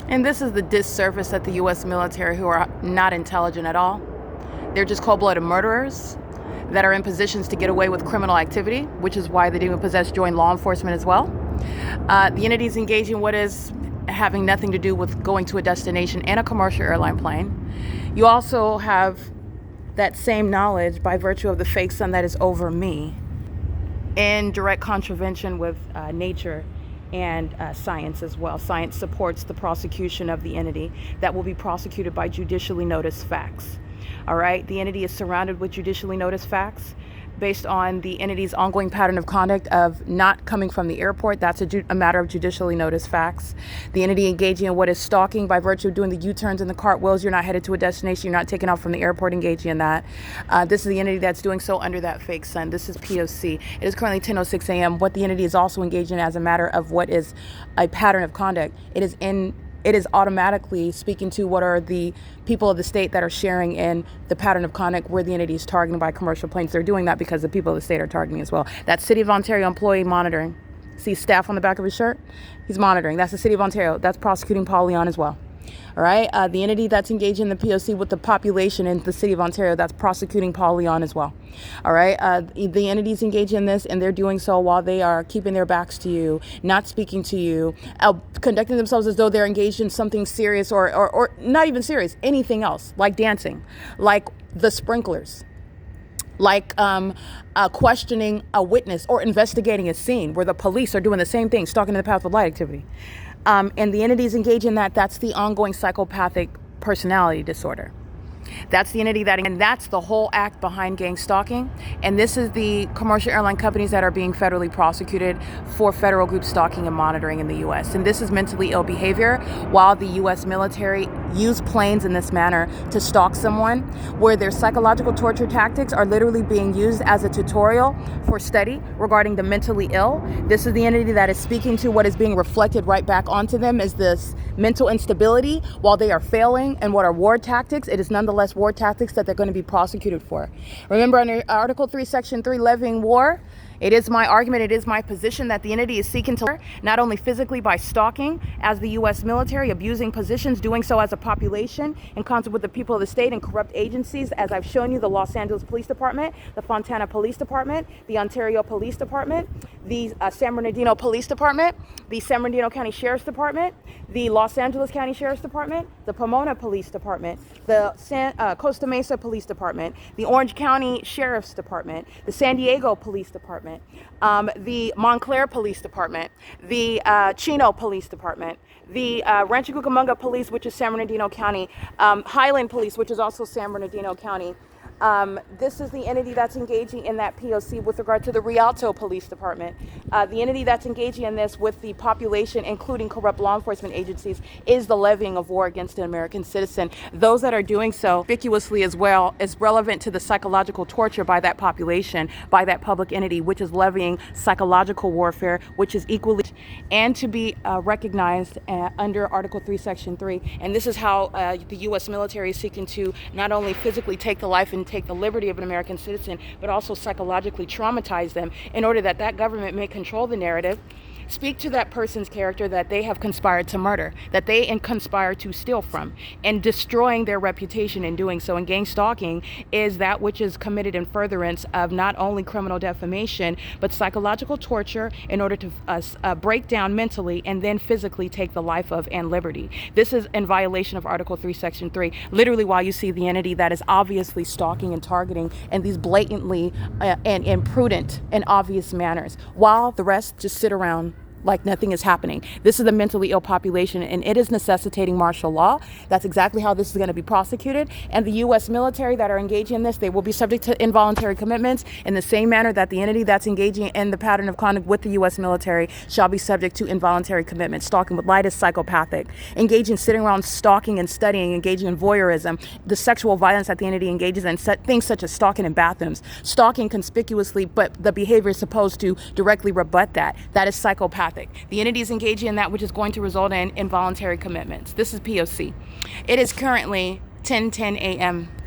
And this is the disservice at the U.S. military, who are not intelligent at all. They're just cold-blooded murderers that are in positions to get away with criminal activity, which is why they demon possess join law enforcement as well. The entities engage in what is having nothing to do with going to a destination in a commercial airline plane. You also have that same knowledge by virtue of the fake sun that is over me, in direct contravention with nature and science as well. Science supports the prosecution of the entity that will be prosecuted by judicially noticed facts. All right, the entity is surrounded with judicially noticed facts based on the entity's ongoing pattern of conduct of not coming from the airport. That's a matter of judicially noticed facts. The entity engaging in what is stalking by virtue of doing the U-turns and the cartwheels. You're not headed to a destination. You're not taking off from the airport, engaging in that. This is the entity that's doing so under that fake sun. This is P.O.C. It is currently 10:06 a.m. What the entity is also engaging in as a matter of what is a pattern of conduct. It is automatically speaking to what are the people of the state that are sharing in the pattern of conduct where the entity is targeted by commercial planes. They're doing that because the people of the state are targeting as well. That's City of Ontario employee monitoring. See staff on the back of his shirt? He's monitoring. That's the City of Ontario. That's prosecuting Paul Leon as well. All right. The entity that's engaged in the P.O.C. with the population in the City of Ontario, that's prosecuting Paul Leon as well. All right. The entities engaged in this, and they're doing so while they are keeping their backs to you, not speaking to you, conducting themselves as though they're engaged in something serious or not even serious, anything else, like dancing, like the sprinklers, like questioning a witness or investigating a scene where the police are doing the same thing, stalking in the path of light activity. And the entities engage in that. That's the ongoing psychopathic personality disorder. That's the entity and that's the whole act behind gang stalking. And this is the commercial airline companies that are being federally prosecuted for federal group stalking and monitoring in the U.S. And this is mentally ill behavior, while the U.S. military use planes in this manner to stalk someone, where their psychological torture tactics are literally being used as a tutorial for study regarding the mentally ill. This is the entity that is speaking to what is being reflected right back onto them as this mental instability while they are failing, and what are war tactics. It is nonetheless war tactics that they're going to be prosecuted for. Remember, under Article 3, Section 3, levying war, it is my argument, it is my position that the entity is seeking to not only physically by stalking as the U.S. military, abusing positions, doing so as a population in concert with the people of the state and corrupt agencies, as I've shown you, the Los Angeles Police Department, the Fontana Police Department, the Ontario Police Department, the San Bernardino Police Department, the San Bernardino County Sheriff's Department, the Los Angeles County Sheriff's Department, the Pomona Police Department, the Costa Mesa Police Department, the Orange County Sheriff's Department, the San Diego Police Department, the Montclair Police Department, the Chino Police Department, the Rancho Cucamonga Police, which is San Bernardino County, Highland Police, which is also San Bernardino County. This is the entity that's engaging in that P.O.C. with regard to the Rialto Police Department. The entity that's engaging in this with the population, including corrupt law enforcement agencies, is the levying of war against an American citizen. Those that are doing so conspicuously as well is relevant to the psychological torture by that population, by that public entity, which is levying psychological warfare, which is equally and to be recognized under Article 3, Section 3. And this is how the U.S. military is seeking to not only physically take the life and take the liberty of an American citizen, but also psychologically traumatize them in order that that government may control the narrative, speak to that person's character that they have conspired to murder, that they conspire to steal from, and destroying their reputation in doing so. And gang stalking is that which is committed in furtherance of not only criminal defamation, but psychological torture in order to break down mentally and then physically take the life of and liberty. This is in violation of Article 3, Section 3, literally while you see the entity that is obviously stalking and targeting in these blatantly and imprudent and obvious manners, while the rest just sit around like nothing is happening. This is the mentally ill population, and it is necessitating martial law. That's exactly how this is going to be prosecuted. And the U.S. military that are engaging in this, they will be subject to involuntary commitments in the same manner that the entity that's engaging in the pattern of conduct with the U.S. military shall be subject to involuntary commitments. Stalking with light is psychopathic. Engaging, sitting around stalking and studying, engaging in voyeurism, the sexual violence that the entity engages in, things such as stalking in bathrooms, stalking conspicuously, but the behavior is supposed to directly rebut that. That is psychopathic. The entity is engaging in that which is going to result in involuntary commitments. This is P.O.C. It is currently 10:10 a.m.